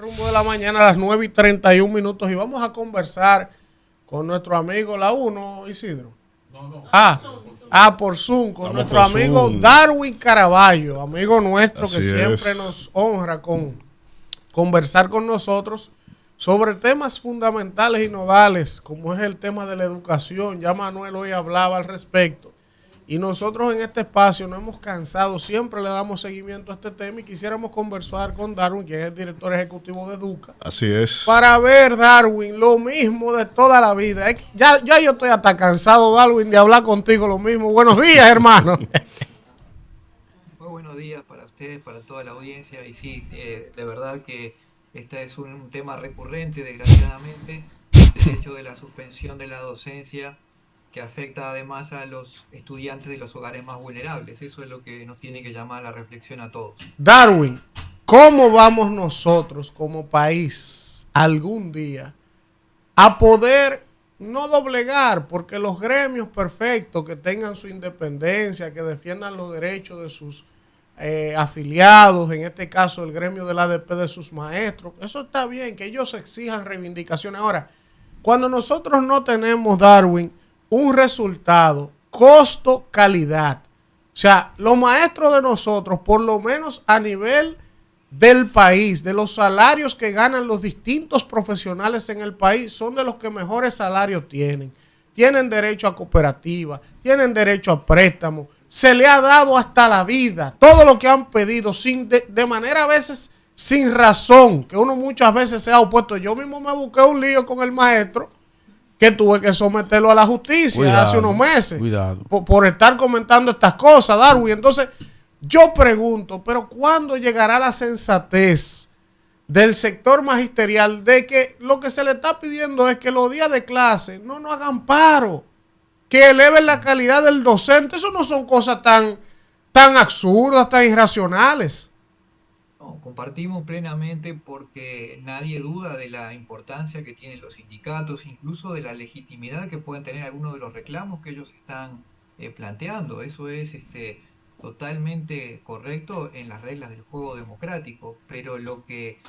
Rumbo de la mañana a las 9:31 y vamos a conversar con nuestro amigo la uno, Isidro. Por Zoom, con nuestro amigo Darwin Caraballo, amigo nuestro que siempre nos honra con conversar con nosotros sobre temas fundamentales y nodales, como es el tema de la educación. Ya Manuel hoy hablaba al respecto. Y nosotros en este espacio no hemos cansado, siempre le damos seguimiento a este tema y quisiéramos conversar con Darwin, que es el director ejecutivo de Educa. Así es. Para ver, Darwin, lo mismo de toda la vida. Ya yo estoy hasta cansado, Darwin, de hablar contigo lo mismo. Buenos días, hermano. Muy buenos días para ustedes, para toda la audiencia. Y sí, de verdad que este es un tema recurrente, desgraciadamente, el hecho de la suspensión de la docencia, que afecta además a los estudiantes de los hogares más vulnerables. Eso es lo que nos tiene que llamar a la reflexión a todos. Darwin, ¿cómo vamos nosotros como país algún día a poder no doblegar? Porque los gremios perfectos que tengan su independencia, que defiendan los derechos de sus afiliados, en este caso el gremio del ADP de sus maestros, eso está bien, que ellos exijan reivindicaciones. Ahora, cuando nosotros no tenemos, Darwin, un resultado, costo-calidad. O sea, los maestros de nosotros, por lo menos a nivel del país, de los salarios que ganan los distintos profesionales en el país, son de los que mejores salarios tienen. Tienen derecho a cooperativa, tienen derecho a préstamo. Se le ha dado hasta la vida todo lo que han pedido, de manera a veces sin razón, que uno muchas veces se ha opuesto. Yo mismo me busqué un lío con el maestro, que tuve que someterlo a la justicia hace unos meses por estar comentando estas cosas, Darwin. Entonces, yo pregunto, ¿pero cuándo llegará la sensatez del sector magisterial de que lo que se le está pidiendo es que los días de clase no hagan paro, que eleven la calidad del docente? Eso no son cosas tan absurdas, tan irracionales. No, compartimos plenamente, porque nadie duda de la importancia que tienen los sindicatos, incluso de la legitimidad que pueden tener algunos de los reclamos que ellos están planteando. Eso es totalmente correcto en las reglas del juego democrático, pero lo que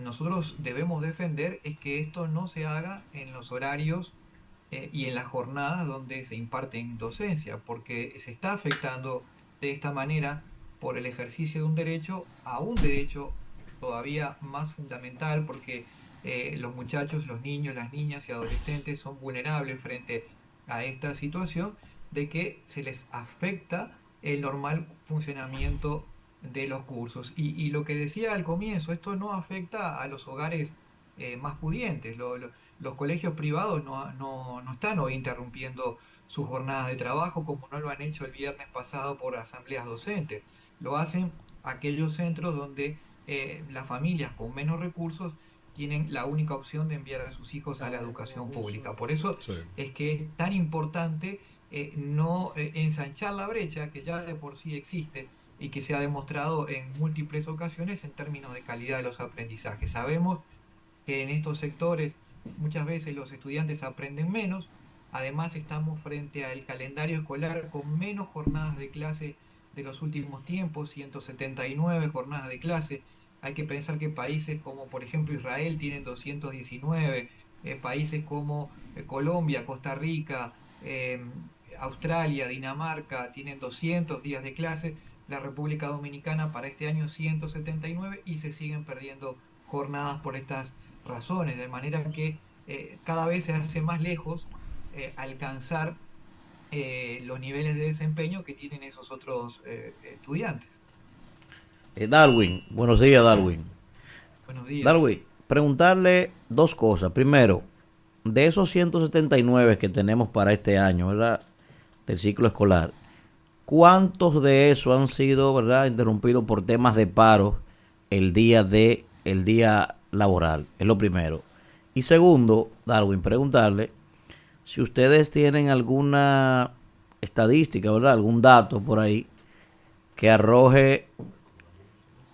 nosotros debemos defender es que esto no se haga en los horarios y en las jornadas donde se imparten docencia, porque se está afectando de esta manera por el ejercicio de un derecho a un derecho todavía más fundamental, porque los muchachos, los niños, las niñas y adolescentes son vulnerables frente a esta situación de que se les afecta el normal funcionamiento de los cursos. Y lo que decía al comienzo, esto no afecta a los hogares más pudientes. Los colegios privados no están hoy interrumpiendo sus jornadas de trabajo, como no lo han hecho el viernes pasado por asambleas docentes. Lo hacen aquellos centros donde las familias con menos recursos tienen la única opción de enviar a sus hijos a la educación pública. Por eso es que es tan importante no ensanchar la brecha que ya de por sí existe y que se ha demostrado en múltiples ocasiones en términos de calidad de los aprendizajes. Sabemos que en estos sectores muchas veces los estudiantes aprenden menos. Además, estamos frente al calendario escolar con menos jornadas de clase de los últimos tiempos, 179 jornadas de clase. Hay que pensar que países como, por ejemplo, Israel tienen 219, países como Colombia, Costa Rica, Australia, Dinamarca tienen 200 días de clase. La República Dominicana para este año 179, y se siguen perdiendo jornadas por estas razones, de manera que cada vez se hace más lejos alcanzar los niveles de desempeño que tienen esos otros estudiantes. Darwin, buenos días, Darwin. Buenos días. Darwin, preguntarle dos cosas. Primero, de esos 179 que tenemos para este año, ¿verdad?, del ciclo escolar, ¿cuántos de esos han sido, verdad, interrumpidos por temas de paro el día laboral? Es lo primero. Y segundo, Darwin, preguntarle si ustedes tienen alguna estadística, ¿verdad?, algún dato por ahí que arroje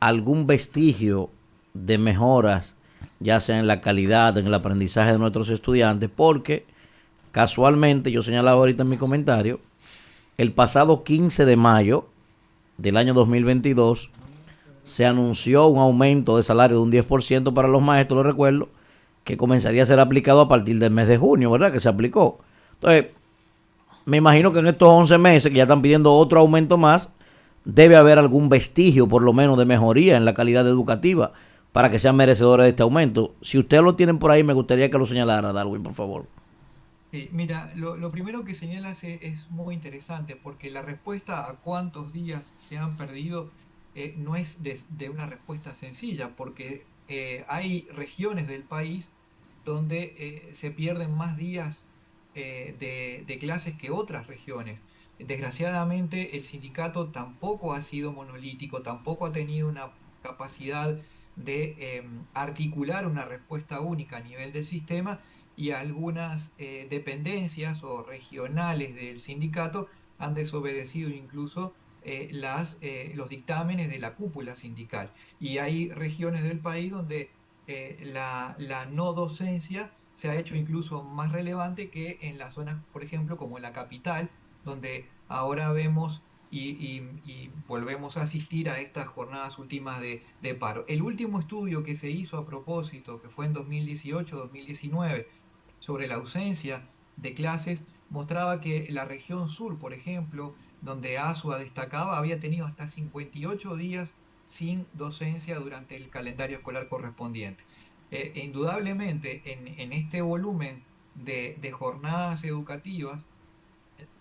algún vestigio de mejoras, ya sea en la calidad, en el aprendizaje de nuestros estudiantes, porque casualmente, yo señalaba ahorita en mi comentario, el pasado 15 de mayo del año 2022, se anunció un aumento de salario de un 10% para los maestros, lo recuerdo, que comenzaría a ser aplicado a partir del mes de junio, ¿verdad? Que se aplicó. Entonces, me imagino que en estos 11 meses que ya están pidiendo otro aumento más, debe haber algún vestigio, por lo menos, de mejoría en la calidad educativa para que sean merecedores de este aumento. Si ustedes lo tienen por ahí, me gustaría que lo señalara, Darwin, por favor. Mira, lo primero que señalas es muy interesante porque la respuesta a cuántos días se han perdido no es de una respuesta sencilla, porque hay regiones del país donde se pierden más días de clases que otras regiones. Desgraciadamente, el sindicato tampoco ha sido monolítico, tampoco ha tenido una capacidad de articular una respuesta única a nivel del sistema, y algunas dependencias o regionales del sindicato han desobedecido incluso los dictámenes de la cúpula sindical. Y hay regiones del país donde la no docencia se ha hecho incluso más relevante que en las zonas, por ejemplo, como la capital, donde ahora vemos y volvemos a asistir a estas jornadas últimas de paro. El último estudio que se hizo a propósito, que fue en 2018-2019, sobre la ausencia de clases, mostraba que la región sur, por ejemplo, donde ASUA destacaba, había tenido hasta 58 días sin docencia durante el calendario escolar correspondiente. Indudablemente, en este volumen de jornadas educativas,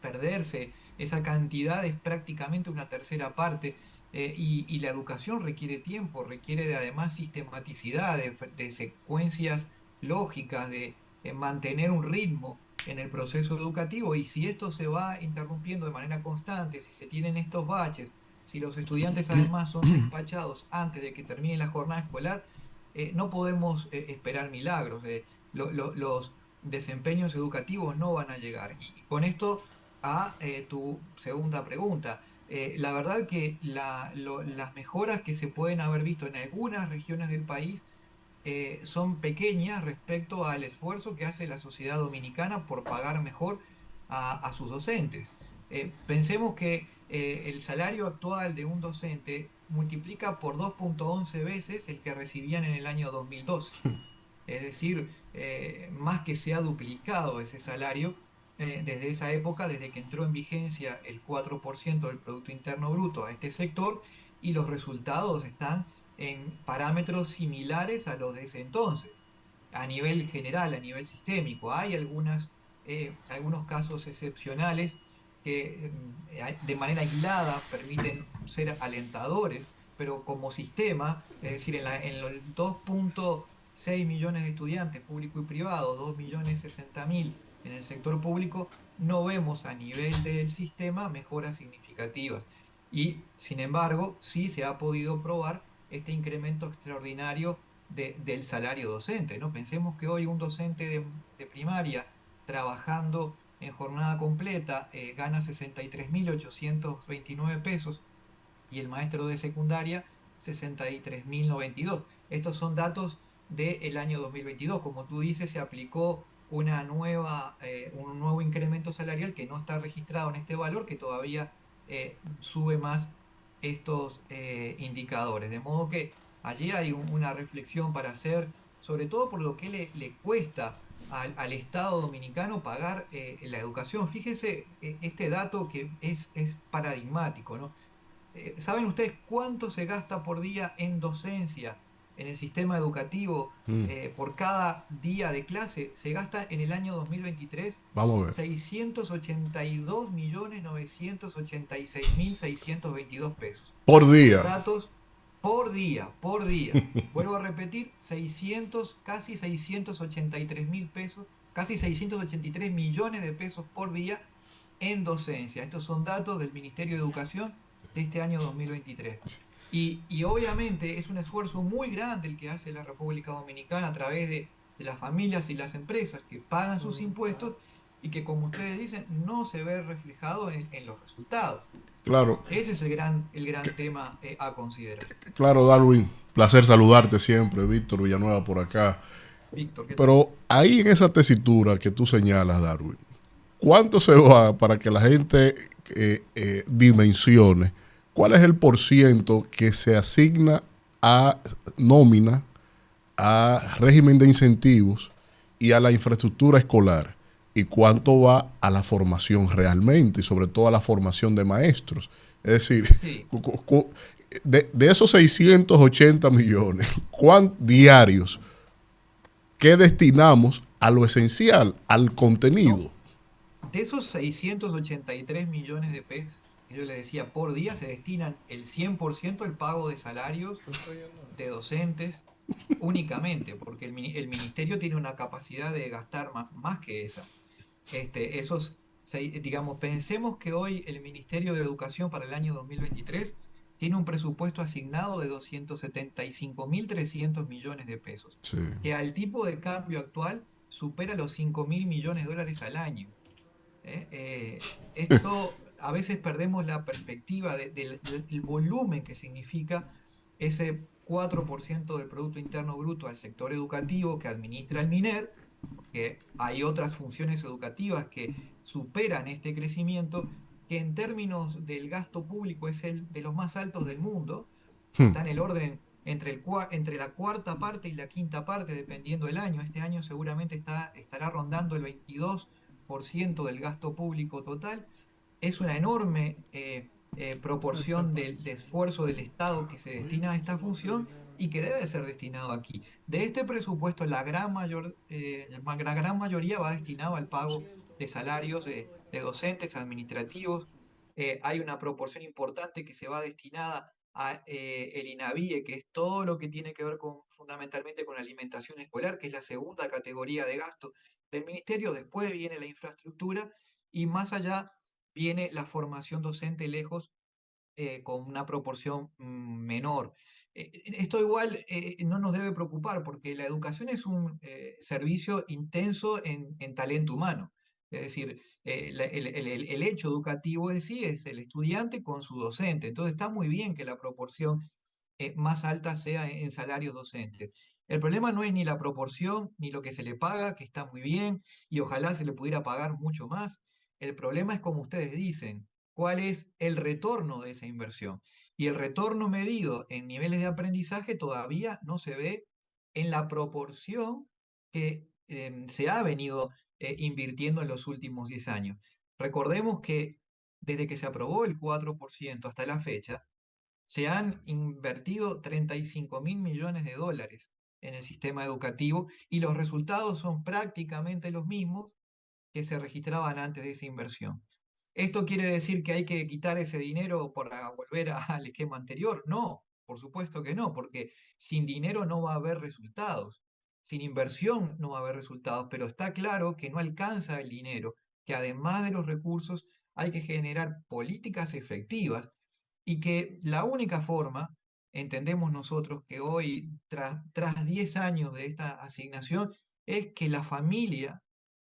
perderse esa cantidad es prácticamente una tercera parte, y la educación requiere tiempo, requiere además sistematicidad, de secuencias lógicas, de mantener un ritmo en el proceso educativo, y si esto se va interrumpiendo de manera constante, si se tienen estos baches, si los estudiantes además son despachados antes de que termine la jornada escolar, no podemos esperar milagros. Los desempeños educativos no van a llegar. Y con esto a tu segunda pregunta. La verdad que las mejoras que se pueden haber visto en algunas regiones del país son pequeñas respecto al esfuerzo que hace la sociedad dominicana por pagar mejor a sus docentes. Pensemos que el salario actual de un docente multiplica por 2.11 veces el que recibían en el año 2012. Es decir, más que se ha duplicado ese salario desde esa época, desde que entró en vigencia el 4% del Producto Interno Bruto a este sector, y los resultados están en parámetros similares a los de ese entonces. A nivel general, a nivel sistémico, hay algunos casos excepcionales que de manera aislada permiten ser alentadores, pero como sistema, es decir, en los 2.6 millones de estudiantes público y privado, 2.060.000 en el sector público, no vemos a nivel del sistema mejoras significativas. Y, sin embargo, sí se ha podido probar este incremento extraordinario del salario docente, ¿no? Pensemos que hoy un docente de primaria trabajando en jornada completa gana 63.829 pesos, y el maestro de secundaria 63.092. Estos son datos del año 2022. Como tú dices, se aplicó un nuevo incremento salarial que no está registrado en este valor, que todavía sube más estos indicadores. De modo que allí hay una reflexión para hacer, sobre todo por lo que le cuesta al Estado dominicano pagar la educación. Fíjense este dato que es paradigmático, ¿no? ¿Saben ustedes cuánto se gasta por día en docencia en el sistema educativo por cada día de clase? Se gasta en el año 2023 $682.986.622 pesos. Por día. Datos por día. Vuelvo a repetir, casi 683.000 pesos, casi 683 millones de pesos por día en docencia. Estos son datos del Ministerio de Educación de este año 2023. Y obviamente es un esfuerzo muy grande el que hace la República Dominicana a través de las familias y las empresas que pagan sus impuestos, y que, como ustedes dicen, no se ve reflejado en los resultados. Claro. Ese es el gran tema a considerar. Claro, Darwin. Placer saludarte siempre. Víctor Villanueva por acá. Víctor, pero ahí en esa tesitura que tú señalas, Darwin, ¿cuánto se va para que la gente dimensione ¿cuál es el porciento que se asigna a nómina, a régimen de incentivos y a la infraestructura escolar? ¿Y cuánto va a la formación realmente? Y sobre todo a la formación de maestros. Es decir, Sí. de esos 680 millones diarios, ¿qué destinamos a lo esencial, al contenido? De esos 683 millones de pesos, que yo le decía, por día se destinan el 100% al pago de salarios de docentes únicamente, porque el ministerio tiene una capacidad de gastar más que esa. Digamos, pensemos que hoy el Ministerio de Educación para el año 2023 tiene un presupuesto asignado de 275.300 millones de pesos, Sí. que al tipo de cambio actual supera los 5.000 millones de dólares al año. Esto a veces perdemos la perspectiva del volumen que significa ese 4% del Producto Interno Bruto al sector educativo que administra el MINER, que hay otras funciones educativas que superan este crecimiento, que en términos del gasto público es el de los más altos del mundo, está en el orden entre la cuarta parte y la quinta parte, dependiendo del año. Este año seguramente estará rondando el 22% del gasto público total. Es una enorme proporción de esfuerzo del Estado que se destina a esta función y que debe ser destinado aquí. De este presupuesto, la gran mayoría va destinado al pago de salarios de docentes, administrativos. Hay una proporción importante que se va destinada a el INAVIE, que es todo lo que tiene que ver fundamentalmente con alimentación escolar, que es la segunda categoría de gasto del ministerio. Después viene la infraestructura y más allá viene la formación docente lejos, con una proporción menor. Esto igual no nos debe preocupar porque la educación es un servicio intenso en talento humano. Es decir, el hecho educativo en sí es el estudiante con su docente. Entonces está muy bien que la proporción más alta sea en salarios docentes. El problema no es ni la proporción ni lo que se le paga, que está muy bien, y ojalá se le pudiera pagar mucho más. El problema es, como ustedes dicen, cuál es el retorno de esa inversión. Y el retorno medido en niveles de aprendizaje todavía no se ve en la proporción que se ha venido invirtiendo en los últimos 10 años. Recordemos que desde que se aprobó el 4% hasta la fecha, se han invertido 35.000 millones de dólares en el sistema educativo y los resultados son prácticamente los mismos que se registraban antes de esa inversión. ¿Esto quiere decir que hay que quitar ese dinero para volver al esquema anterior? No, por supuesto que no, porque sin dinero no va a haber resultados, sin inversión no va a haber resultados, pero está claro que no alcanza el dinero, que además de los recursos hay que generar políticas efectivas y que la única forma, entendemos nosotros que hoy, tras 10 años de esta asignación, es que la familia,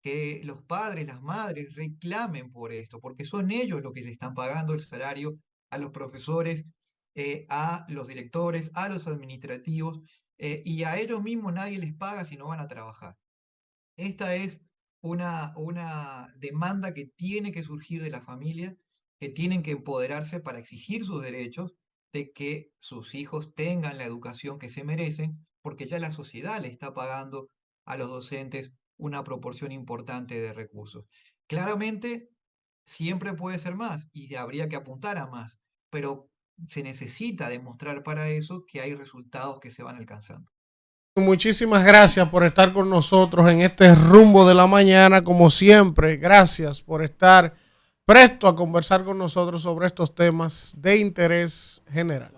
que los padres, las madres reclamen por esto, porque son ellos los que le están pagando el salario a los profesores, a los directores, a los administrativos, y a ellos mismos nadie les paga si no van a trabajar. Esta es una demanda que tiene que surgir de la familia, que tienen que empoderarse para exigir sus derechos, de que sus hijos tengan la educación que se merecen, porque ya la sociedad le está pagando a los docentes una proporción importante de recursos. Claramente, siempre puede ser más y habría que apuntar a más, pero se necesita demostrar para eso que hay resultados que se van alcanzando. Muchísimas gracias por estar con nosotros en este rumbo de la mañana. Como siempre, gracias por estar presto a conversar con nosotros sobre estos temas de interés general.